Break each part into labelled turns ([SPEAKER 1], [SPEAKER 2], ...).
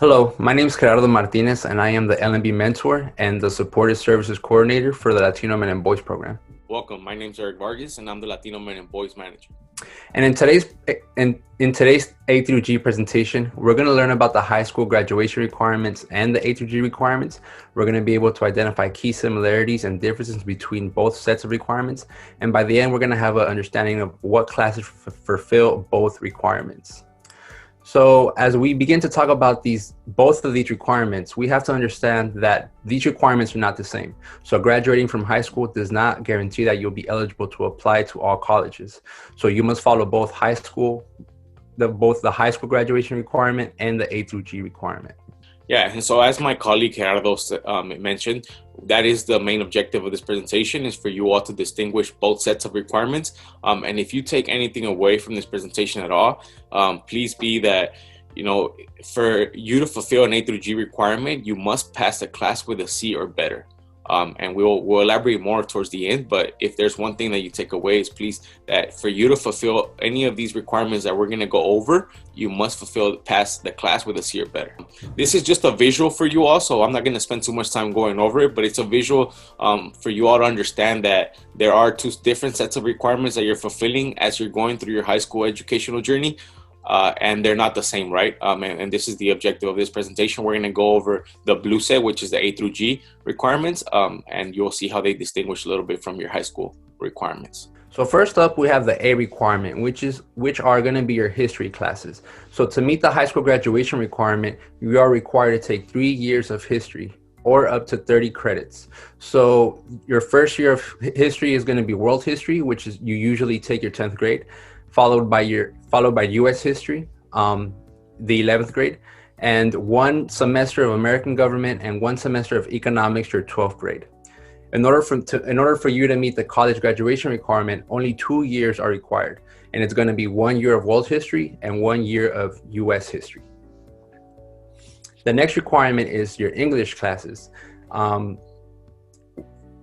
[SPEAKER 1] Hello, my name is Gerardo Martinez, and I am the LMB mentor and the supported services coordinator for the Latino Men and Boys program.
[SPEAKER 2] Welcome. My name is Eric Vargas, and I'm the Latino Men and Boys Manager.
[SPEAKER 1] And in today's A through G presentation, we're going to learn about the high school graduation requirements and the A through G requirements. We're going to be able to identify key similarities and differences between both sets of requirements. And by the end, we're going to have an understanding of what classes fulfill both requirements. So as we begin to talk about both of these requirements, we have to understand that these requirements are not the same. So graduating from high school does not guarantee that you'll be eligible to apply to all colleges. So you must follow both the high school graduation requirement and the A through G requirement.
[SPEAKER 2] Yeah, and so as my colleague Gerardo mentioned, that is the main objective of this presentation, is for you all to distinguish both sets of requirements. And if you take anything away from this presentation at all, please be that, for you to fulfill an A through G requirement, you must pass the class with a C or better. And we'll elaborate more towards the end, but if there's one thing that you take away is please that for you to fulfill any of these requirements that we're going to go over, you must pass the class with a C or better. This is just a visual for you all, so I'm not going to spend too much time going over it, but it's a visual for you all to understand that there are two different sets of requirements that you're fulfilling as you're going through your high school educational journey. And they're not the same, right? And this is the objective of this presentation. We're going to go over the blue set, which is the A through G requirements, and you'll see how they distinguish a little bit from your high school requirements.
[SPEAKER 1] So first up, we have the A requirement, which are going to be your history classes. So to meet the high school graduation requirement, you are required to take 3 years of history or up to 30 credits. So your first year of history is going to be world history, which is you usually take your 10th grade, followed by U.S. history, the 11th grade, and 1 semester of American government and 1 semester of economics, your 12th grade. In order for you to meet the college graduation requirement, only 2 years are required, and it's going to be 1 year of world history and 1 year of U.S. history. The next requirement is your English classes.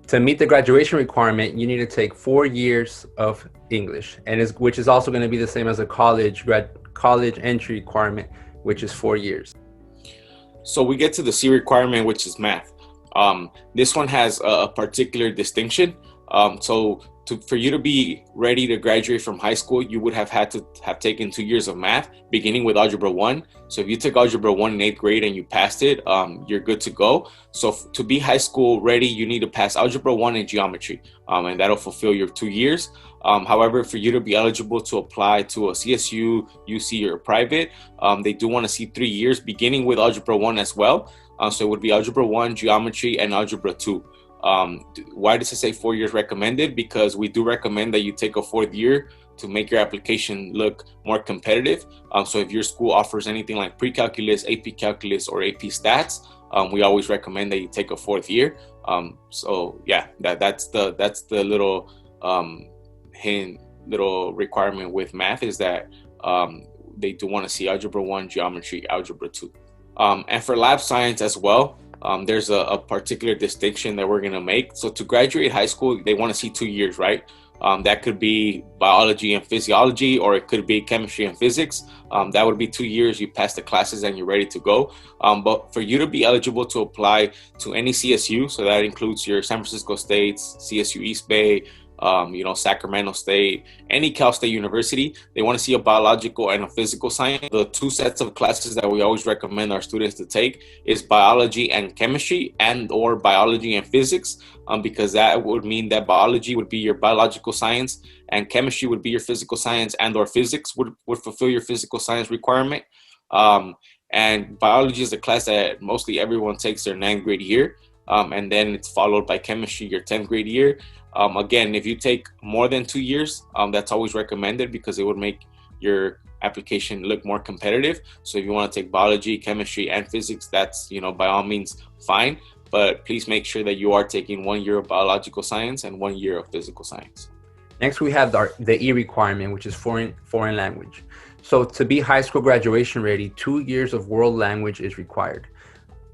[SPEAKER 1] To meet the graduation requirement, you need to take 4 years of English, which is also going to be the same as a college entry requirement, which is 4 years.
[SPEAKER 2] So we get to the C requirement, which is math. This one has a particular distinction. For you to be ready to graduate from high school, you would have had to have taken 2 years of math, beginning with Algebra 1. So if you took Algebra 1 in 8th grade and you passed it, you're good to go. So to be high school ready, you need to pass Algebra 1 and Geometry, and that'll fulfill your 2 years. However, for you to be eligible to apply to a CSU, UC, or private, they do want to see 3 years, beginning with Algebra 1 as well. So it would be Algebra 1, Geometry, and Algebra 2. Why does it say 4 years recommended? Because we do recommend that you take a 4th year to make your application look more competitive. So if your school offers anything like pre-calculus, AP calculus, or AP stats, we always recommend that you take a 4th year. So yeah, that's the little little requirement with math, is that they do want to see Algebra 1, Geometry, Algebra 2. And for lab science as well, there's a particular distinction that we're going to make. So to graduate high school, they want to see 2 years, right? That could be biology and physiology, or it could be chemistry and physics. That would be 2 years. You pass the classes and you're ready to go. But for you to be eligible to apply to any CSU, so that includes your San Francisco State, CSU East Bay, Sacramento State, any Cal State University, they want to see a biological and a physical science. The 2 sets of classes that we always recommend our students to take is biology and chemistry, and or biology and physics, because that would mean that biology would be your biological science and chemistry would be your physical science, and or physics would fulfill your physical science requirement. And biology is a class that mostly everyone takes their 9th grade year. And then it's followed by chemistry, your 10th grade year. Again, if you take more than 2 years, that's always recommended, because it would make your application look more competitive. So if you want to take biology, chemistry, and physics, that's, by all means fine. But please make sure that you are taking 1 year of biological science and 1 year of physical science.
[SPEAKER 1] Next, we have the E requirement, which is foreign language. So to be high school graduation ready, 2 years of world language is required.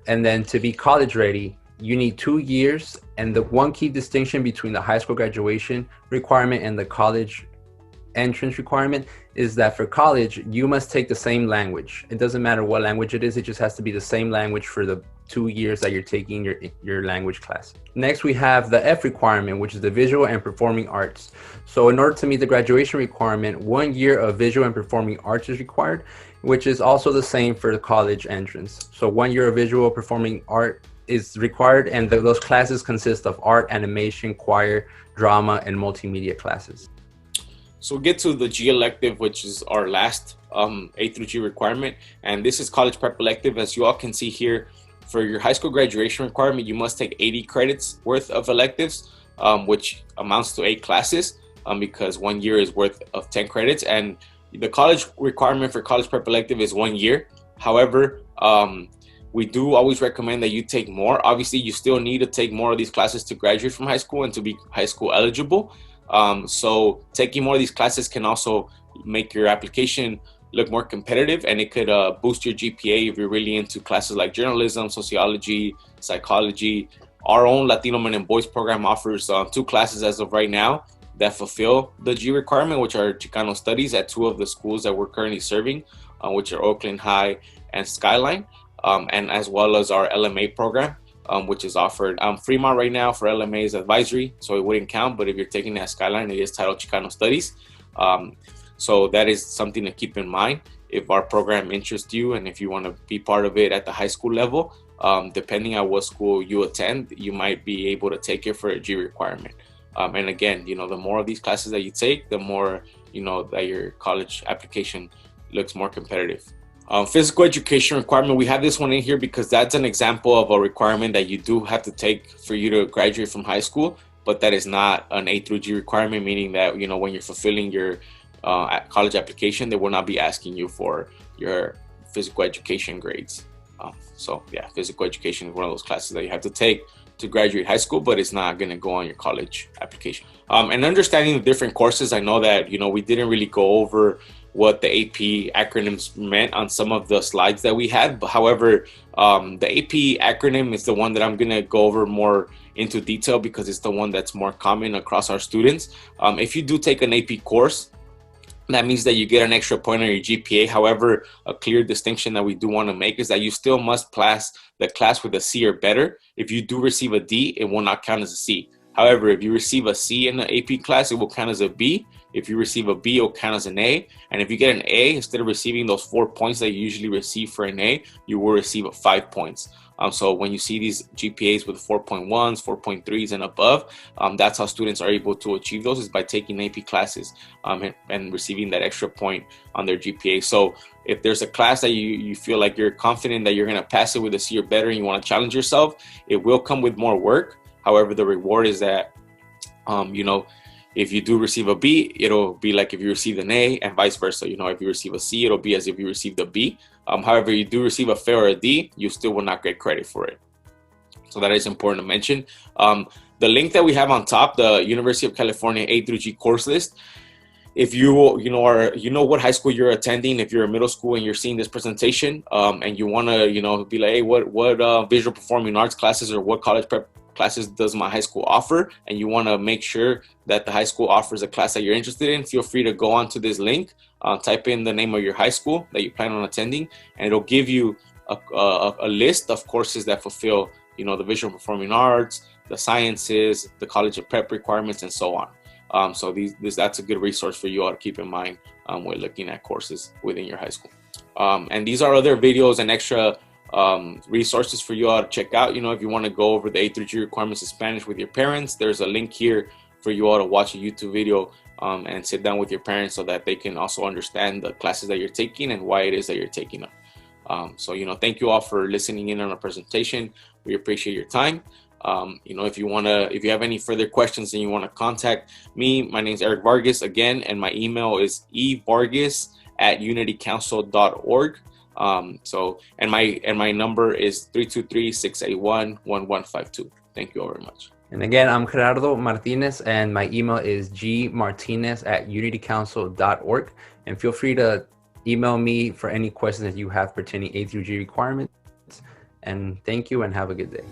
[SPEAKER 1] And then to be college ready, you need 2 years, and the one key distinction between the high school graduation requirement and the college entrance requirement is that for college, you must take the same language. It doesn't matter what language it is. It just has to be the same language for the 2 years that you're taking your language class. Next, we have the F requirement, which is the visual and performing arts. So in order to meet the graduation requirement, 1 year of visual and performing arts is required, which is also the same for the college entrance. So 1 year of visual performing art is required, and those classes consist of art, animation, choir, drama, and multimedia classes.
[SPEAKER 2] So we'll get to the G elective, which is our last A through G requirement. And this is college prep elective. As you all can see here, for your high school graduation requirement, you must take 80 credits worth of electives, which amounts to 8 classes, because 1 year is worth of 10 credits. And the college requirement for college prep elective is 1 year. However, we do always recommend that you take more. Obviously, you still need to take more of these classes to graduate from high school and to be high school eligible. So taking more of these classes can also make your application look more competitive, and it could boost your GPA if you're really into classes like journalism, sociology, psychology. Our own Latino Men and Boys program offers 2 classes as of right now that fulfill the G requirement, which are Chicano Studies at 2 of the schools that we're currently serving, which are Oakland High and Skyline, and as well as our LMA program, which is offered. Fremont right now for LMA is advisory, so it wouldn't count, but if you're taking that Skyline, it is titled Chicano Studies. So that is something to keep in mind if our program interests you, and if you want to be part of it at the high school level. Depending on what school you attend, you might be able to take it for a G requirement. And again, the more of these classes that you take, the more, that your college application looks more competitive. Physical education requirement, we have this one in here because that's an example of a requirement that you do have to take for you to graduate from high school, but that is not an A through G requirement, meaning that, when you're fulfilling your college application, they will not be asking you for your physical education grades. So yeah, physical education is one of those classes that you have to take to graduate high school, but it's not going to go on your college application. And understanding the different courses, I know that, we didn't really go over what the AP acronyms meant on some of the slides that we had. But however, the AP acronym is the one that I'm going to go over more into detail because it's the one that's more common across our students. If you do take an AP course, that means that you get an extra point on your GPA. However, a clear distinction that we do want to make is that you still must pass the class with a C or better. If you do receive a D, it will not count as a C. However, if you receive a C in the AP class, it will count as a B. If you receive a B, it will count as an A. And if you get an A, instead of receiving those 4 points that you usually receive for an A, you will receive 5 points. So when you see these GPAs with 4.1s, 4.3s and above, that's how students are able to achieve those, is by taking AP classes and receiving that extra point on their GPA. So if there's a class that you feel like you're confident that you're going to pass it with a C or better and you want to challenge yourself, it will come with more work. However, the reward is that, if you do receive a B, it'll be like if you received an A, and vice versa. If you receive a C, it'll be as if you received a B. However, you do receive a fail or a D, you still will not get credit for it. So that is important to mention. The link that we have on top, the University of California A through G course list, if you what high school you're attending, if you're in middle school and you're seeing this presentation, and you want to be like, hey, what visual performing arts classes or what college prep classes does my high school offer, and you want to make sure that the high school offers a class that you're interested in, feel free to go onto this link, type in the name of your high school that you plan on attending, and it'll give you a list of courses that fulfill the visual performing arts, the sciences, the college of prep requirements, and so on. So that's a good resource for you all to keep in mind when looking at courses within your high school. And these are other videos and extra resources for you all to check out. If you want to go over the A through G requirements in Spanish with your parents, there's a link here for you all to watch a YouTube video and sit down with your parents so that they can also understand the classes that you're taking and why it is that you're taking them. So thank you all for listening in on our presentation. We appreciate your time. If you have any further questions and you want to contact me, my name is Eric Vargas again, and my email is evargas@unitycouncil.org. And my number is 323-681-1152. Thank you all very much.
[SPEAKER 1] And again, I'm Gerardo Martinez, and my email is gmartinez@unitycouncil.org. And feel free to email me for any questions that you have pertaining A through G requirements. And thank you and have a good day.